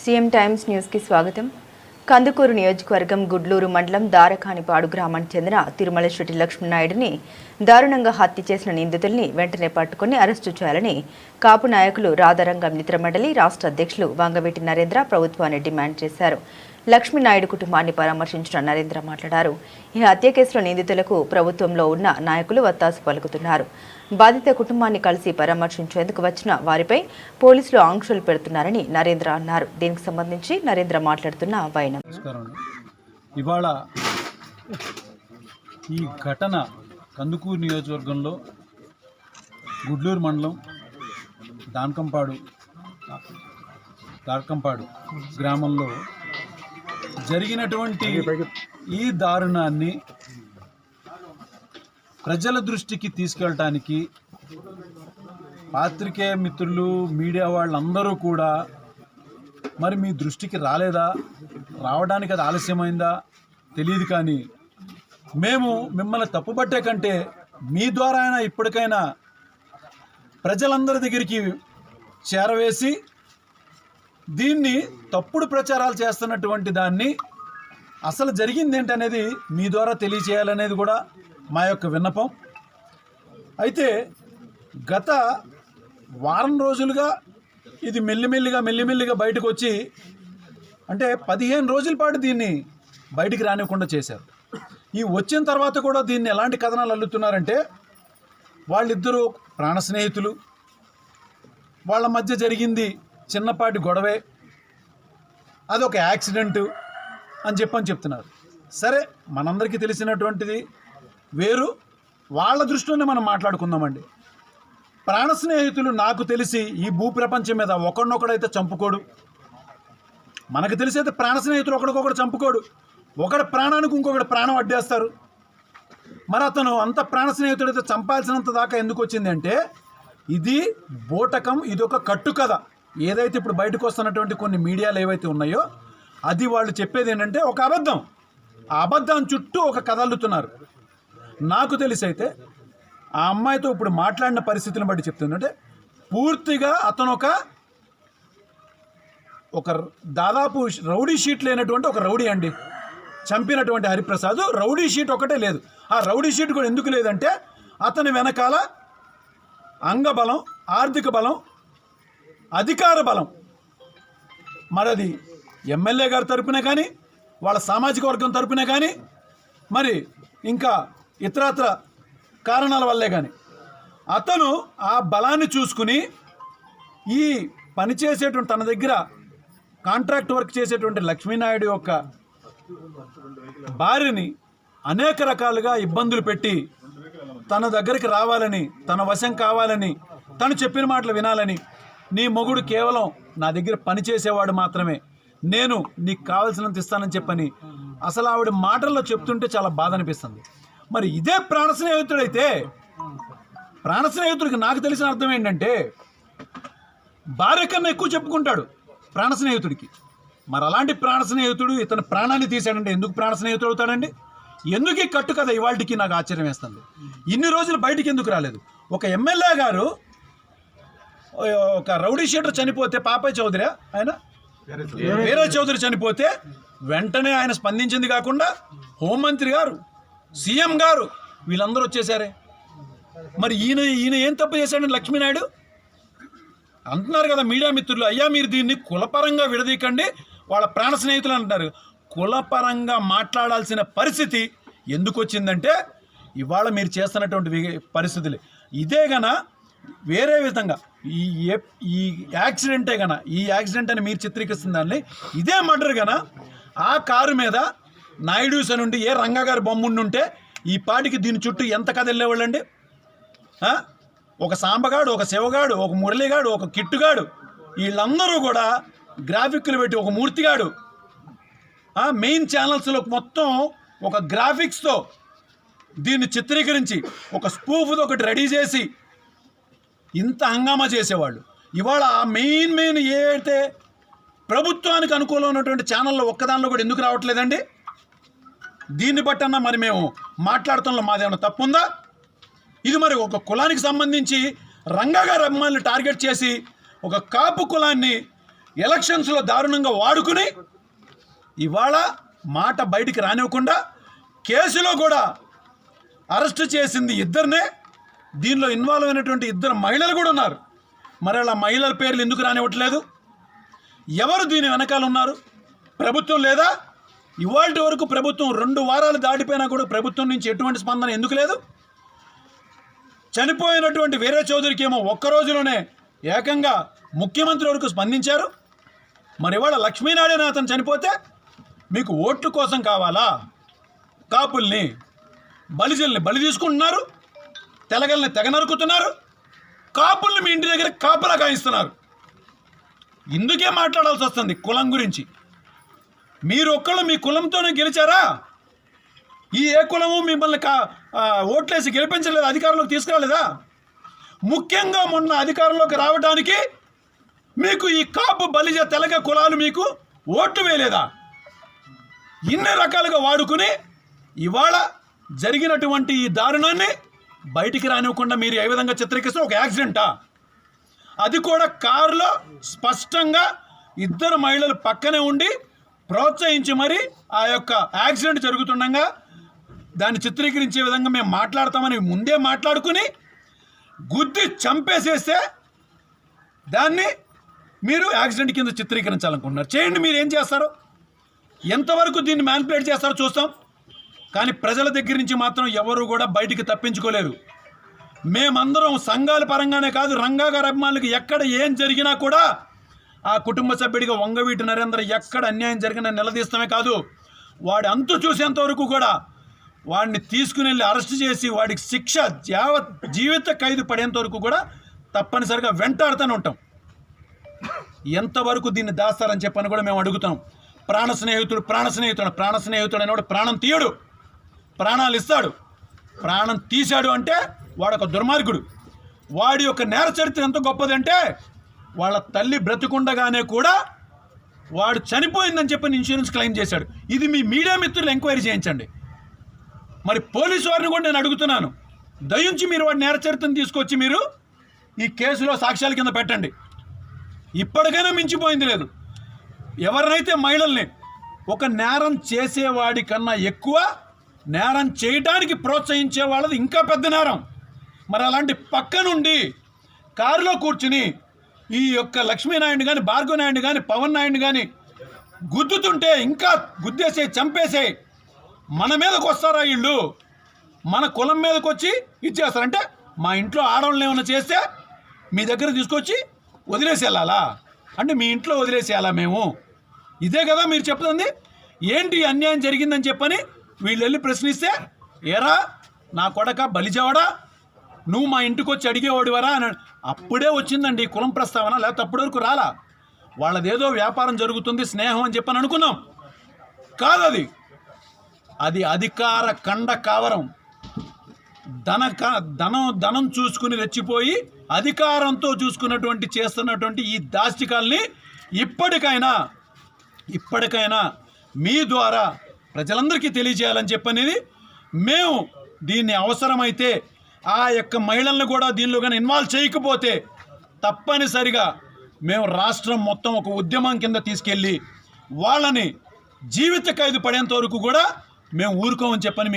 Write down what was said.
CM times news కి స్వాగతం. కందుకూరు నియోజకవర్గం గుడ్లూరు మండలం దారకానిపాడు గ్రామానికి చెందిన తిరుమల శ్రీ లక్ష్మీనాయుడిని దారుణంగా హత్య చేసిన నిందితుల్ని వెంటనే పట్టుకుని అరెస్టు చేయాలని కాపు నాయకులు రాధారంగం మిత్రమండలి రాష్ట్ర అధ్యక్షులు వంగవీటి నరేంద్ర ప్రభుత్వాన్ని డిమాండ్ చేశారు. లక్ష్మీనాయుడు కుటుంబాన్ని పరామర్శించిన నరేంద్ర మాట్లాడారు. ఈ హత్య కేసులో నిందితులకు ప్రభుత్వంలో ఉన్న నాయకులు వత్తాసు పలుకుతున్నారు. బాధిత కుటుంబాన్ని కలిసి పరామర్శించేందుకు వచ్చిన వారిపై పోలీసులు ఆంక్షలు పెడుతున్నారని నరేంద్ర అన్నారు. దీనికి సంబంధించి నరేంద్ర మాట్లాడుతున్న వైనం. ఇవాళ ఈ ఘటన కందుకూరు నియోజకవర్గంలో గుడ్లూరు మండలం దార్కంపాడు గ్రామంలో జరిగినటువంటి ఈ దారుణాన్ని ప్రజల దృష్టికి తీసుకెళ్ళటానికి పాత్రికేయ మిత్రులు, మీడియా వాళ్ళందరూ కూడా మరి మీ దృష్టికి రాలేదా, రావడానికి అది ఆలస్యమైందా తెలియదు. కానీ మేము మిమ్మల్ని తప్పుపట్టే కంటే మీ ద్వారా అయినా ఇప్పటికైనా ప్రజలందరి దగ్గరికి చేరవేసి దీన్ని తప్పుడు ప్రచారాలు చేస్తున్నటువంటి దాన్ని అసలు జరిగింది ఏంటనేది మీ ద్వారా తెలియచేయాలనేది కూడా మా యొక్క విన్నపం. అయితే గత వారం రోజులుగా ఇది మెల్లిమెల్లిగా బయటకు వచ్చి అంటే 15 రోజుల పాటు దీన్ని బయటికి రానివ్వకుండా చేశారు. ఈ వచ్చిన తర్వాత కూడా దీన్ని ఎలాంటి కథనాలు అల్లుతున్నారంటే వాళ్ళిద్దరూ ప్రాణ స్నేహితులు, వాళ్ళ మధ్య జరిగింది చిన్నపాటి గొడవే, అదొక యాక్సిడెంటు అని చెప్తున్నారు. సరే, మనందరికీ తెలిసినటువంటిది వేరు, వాళ్ళ దృష్టిలోనే మనం మాట్లాడుకుందామండి. ప్రాణ స్నేహితులు నాకు తెలిసి ఈ భూప్రపంచం మీద ఒకడినొకడైతే చంపుకోడు. మనకు తెలిసి అయితే ప్రాణ స్నేహితులు ఒకడికొకడు చంపుకోడు, ఒకడి ప్రాణానికి ఇంకొకటి ప్రాణం అడ్డేస్తారు. మరి అతను అంత ప్రాణ స్నేహితుడైతే చంపాల్సినంత దాకా ఎందుకు వచ్చింది అంటే ఇది బోటకం, ఇది ఒక కట్టు కథ. ఏదైతే ఇప్పుడు బయటకు వస్తున్నటువంటి కొన్ని మీడియాలు ఏవైతే ఉన్నాయో అది వాళ్ళు చెప్పేది ఏంటంటే ఒక అబద్ధం. ఆ అబద్ధాన్ని చుట్టూ ఒక కథ అల్లుతున్నారు. నాకు తెలిసి అయితే ఆ అమ్మాయితో ఇప్పుడు మాట్లాడిన పరిస్థితులను బట్టి చెప్తుందంటే పూర్తిగా అతను ఒక దాదాపు రౌడీ షీట్ లేనటువంటి ఒక రౌడీ అండి. చంపినటువంటి హరిప్రసాద్ రౌడీ షీట్ ఒకటే లేదు. ఆ రౌడీ షీట్ కూడా ఎందుకు లేదంటే అతని వెనకాల అంగబలం, ఆర్థిక బలం, అధికార బలం, మరి అది ఎమ్మెల్యే గారి తరపునే కానీ వాళ్ళ సామాజిక వర్గం తరపునే కానీ మరి ఇంకా ఇతరత్ర కారణాల వల్లే కానీ అతను ఆ బలాన్ని చూసుకుని ఈ పనిచేసేటువంటి తన దగ్గర కాంట్రాక్ట్ వర్క్ చేసేటువంటి లక్ష్మీనాయుడు యొక్క భార్యని అనేక రకాలుగా ఇబ్బందులు పెట్టి తన దగ్గరికి రావాలని, తన వశం కావాలని, తను చెప్పిన మాటలు వినాలని, నీ మొగుడు కేవలం నా దగ్గర పనిచేసేవాడు మాత్రమే, నేను నీకు కావాల్సినంత ఇస్తానని చెప్పని అసలు ఆవిడ మాటల్లో చెప్తుంటే చాలా బాధ అనిపిస్తుంది. మరి ఇదే ప్రాణ స్నేహితుడైతే, ప్రాణ స్నేహితుడికి నాకు తెలిసిన అర్థం ఏంటంటే భార్య కన్నా ఎక్కువ చెప్పుకుంటాడు ప్రాణ స్నేహితుడికి. మరి అలాంటి ప్రాణ స్నేహితుడు ఇతను ప్రాణాన్ని తీశాడంటే ఎందుకు ప్రాణ స్నేహితుడు అవుతాడండి? ఎందుకు ఈ కట్టు కదా ఇవాళకి నాకు ఆశ్చర్యం వేస్తుంది. ఇన్ని రోజులు బయటికి ఎందుకు రాలేదు? ఒక ఎమ్మెల్యే గారు ఒక రౌడీ షీటర్ చనిపోతే, పాపయ్య చౌదరి ఆయన వేరే చౌదరి చనిపోతే వెంటనే ఆయన స్పందించింది కాకుండా హోంమంత్రి గారు, సీఎం గారు వీళ్ళందరూ వచ్చేసారే. మరి ఈయన ఏం తప్పు చేశాడని లక్ష్మీనాయుడు అంటున్నారు కదా మీడియా మిత్రులు. అయ్యా మీరు దీన్ని కులపరంగా విడదీయకండి, వాళ్ళ ప్రాణ స్నేహితులు అంటున్నారు. కులపరంగా మాట్లాడాల్సిన పరిస్థితి ఎందుకు వచ్చిందంటే ఇవాళ మీరు చేస్తున్నటువంటి పరిస్థితులు ఇదే గన వేరే విధంగా ఈ యాక్సిడెంటే గన, ఈ యాక్సిడెంట్ అని మీరు చిత్రీకరిస్తున్న దాన్ని ఇదే మర్డర్ గన ఆ కారు మీద నాయుడుస్ అని ఉండి ఏ రంగా గారి బొమ్మ ఉంటే ఈ పాటికి దీని చుట్టూ ఎంత కథ వెళ్ళేవాళ్ళండి. ఒక సాంబగాడు, ఒక శివగాడు, ఒక మురళిగాడు, ఒక కిట్టుగాడు, వీళ్ళందరూ కూడా గ్రాఫిక్లు పెట్టి, ఒక మూర్తిగాడు మెయిన్ ఛానల్స్లో మొత్తం ఒక గ్రాఫిక్స్తో దీన్ని చిత్రీకరించి ఒక స్పూఫ్తో ఒకటి రెడీ చేసి ఇంత హంగామా చేసేవాళ్ళు. ఇవాళ ఆ మెయిన్ ఏదైతే ప్రభుత్వానికి అనుకూలం ఉన్నటువంటి ఛానల్లో ఒక్కదానిలో కూడా ఎందుకు రావట్లేదండి? దీన్ని బట్టన్నా మరి మేము మాట్లాడటంలో మాదేమన్నా తప్పు ఉందా? ఇది మరి ఒక కులానికి సంబంధించి రంగా గారి అమ్మాయిని టార్గెట్ చేసి ఒక కాపు కులాన్ని ఎలక్షన్స్లో దారుణంగా వాడుకుని ఇవాళ మాట బయటికి రానివ్వకుండా కేసులో కూడా అరెస్ట్ చేసింది ఇద్దరినే. దీనిలో ఇన్వాల్వ్ అయినటువంటి ఇద్దరు మహిళలు కూడా ఉన్నారు. మరి అలా మహిళల పేర్లు ఎందుకు రానివ్వట్లేదు? ఎవరు దీని వెనకాల ఉన్నారు? ప్రభుత్వం లేదా? ఇవాళ వరకు ప్రభుత్వం 2 వారాలు దాటిపోయినా కూడా ప్రభుత్వం నుంచి ఎటువంటి స్పందన ఎందుకు లేదు? చనిపోయినటువంటి వీర చౌదరికి ఏమో ఒక్క రోజులోనే ఏకంగా ముఖ్యమంత్రి వరకు స్పందించారు. మరి ఇవాళ లక్ష్మీనారాయణ అతను చనిపోతే మీకు ఓట్ల కోసం కావాలా? కాపుల్ని బలిజల్ని బలి తీసుకుంటున్నారు, తెలగల్ని తెగ నరుకుతున్నారు, కాపుల్ని మీ ఇంటి దగ్గర కాపలా కాయిస్తున్నారు. ఇందుకే మాట్లాడాల్సి వస్తుంది కులం గురించి. మీరు ఒక్కళ్ళు మీ కులంతోనే గెలిచారా? ఈ ఏ కులము మిమ్మల్ని ఓట్లేసి గెలిపించలేదు, అధికారంలోకి తీసుకురాలేదా? ముఖ్యంగా మొన్న అధికారంలోకి రావడానికి మీకు ఈ కాపు బలిజ తెలగ కులాలు మీకు ఓట్లు వేయలేదా? ఇన్ని రకాలుగా వాడుకుని ఇవాళ జరిగినటువంటి ఈ దారుణాన్ని బయటికి రానివ్వకుండా మీరు ఏ విధంగా చిత్రీకరిస్తే ఒక యాక్సిడెంటా? అది కూడా కారులో స్పష్టంగా ఇద్దరు మహిళలు పక్కనే ఉండి ప్రోత్సహించి మరి ఆ యొక్క యాక్సిడెంట్ జరుగుతుండగా దాన్ని చిత్రీకరించే విధంగా మేము మాట్లాడతామని ముందే మాట్లాడుకుని గుద్ది చంపేసేస్తే దాన్ని మీరు యాక్సిడెంట్ కింద చిత్రీకరించాలనుకుంటున్నారు. చేయండి, మీరు ఏం చేస్తారో, ఎంతవరకు దీన్ని మ్యానిపులేట్ చేస్తారో చూస్తాం. కానీ ప్రజల దగ్గర నుంచి మాత్రం ఎవరు కూడా బయటికి తప్పించుకోలేరు. మేమందరం సంఘాల పరంగానే కాదు, రంగా గారి అభిమానులకు ఎక్కడ ఏం జరిగినా కూడా ఆ కుటుంబ సభ్యుడిగా వంగవీటి నరేంద్ర ఎక్కడ అన్యాయం జరిగినా నిలదీస్తామే కాదు, వాడి అంతు చూసేంతవరకు కూడా వాడిని తీసుకుని వెళ్ళి అరెస్ట్ చేసి వాడికి శిక్ష జీవిత ఖైదు పడేంత వరకు కూడా తప్పనిసరిగా వెంటాడుతూనే ఉంటాం. ఎంతవరకు దీన్ని దాస్తారని చెప్పని కూడా మేము అడుగుతాం. ప్రాణ స్నేహితుడు అనేవాడు ప్రాణం తీయడు, ప్రాణాలు ఇస్తాడు. ప్రాణం తీశాడు అంటే వాడొక దుర్మార్గుడు. వాడి యొక్క నేర చరిత్ర ఎంత గొప్పదంటే వాళ్ళ తల్లి బ్రతికుండగానే కూడా వాడు చనిపోయిందని చెప్పి ఇన్సూరెన్స్ క్లెయిమ్ చేశాడు. ఇది మీ మీడియా మిత్రులు ఎంక్వైరీ చేయించండి. మరి పోలీసు వారిని కూడా నేను అడుగుతున్నాను, దయించి మీరు వాడి నేర చరిత్రను తీసుకొచ్చి మీరు ఈ కేసులో సాక్ష్యాల కింద పెట్టండి. ఇప్పటికైనా మించిపోయింది లేదు. ఎవరినైతే మహిళల్ని ఒక నేరం చేసేవాడి కన్నా ఎక్కువ నేరం చేయడానికి ప్రోత్సహించే వాళ్ళది ఇంకా పెద్ద నేరం. మరి అలాంటి పక్క నుండి కారులో కూర్చుని ఈ యొక్క లక్ష్మీనాయుడు కానీ భార్గవ నాయుడు కానీ పవన్ నాయుడు కానీ గుద్దుతుంటే ఇంకా గుద్దేసే చంపేసే మన మీదకి వస్తారా వీళ్ళు? మన కులం మీదకి వచ్చి ఇచ్చేస్తారంటే మా ఇంట్లో ఆడవాళ్ళని ఏమైనా చేస్తే మీ దగ్గర తీసుకొచ్చి వదిలేసి వెళ్ళాలా? అంటే మీ ఇంట్లో వదిలేసేయాలా మేము? ఇదే కదా మీరు చెప్తుంది. ఏంటి అన్యాయం జరిగిందని చెప్పని వీళ్ళు వెళ్ళి ప్రశ్నిస్తే, ఏరా నా కొడక బలిజవాడా, నువ్వు మా ఇంటికి వచ్చి అడిగేవాడివరా అని అప్పుడే వచ్చిందండి కులం ప్రస్తావన. లేకపోతే అప్పటి వరకు రాలా. వాళ్ళదేదో వ్యాపారం జరుగుతుంది, స్నేహం అని చెప్పని అనుకున్నాం. కాదు, అది అధికార కండ కావరం. ధనం చూసుకుని రెచ్చిపోయి అధికారంతో చేస్తున్నటువంటి ఈ దాష్టికాల్ని ఇప్పటికైనా మీ ద్వారా ప్రజలందరికీ తెలియజేయాలని చెప్పనేది మేము. దీన్ని అవసరమైతే ఆ యొక్క మహిళలను కూడా దీనిలో కానీ ఇన్వాల్వ్ చేయకపోతే తప్పనిసరిగా మేము రాష్ట్రం మొత్తం ఒక ఉద్యమం కింద తీసుకెళ్ళి వాళ్ళని జీవిత ఖైదు పడేంత వరకు కూడా మేము ఊరుకోమని చెప్పని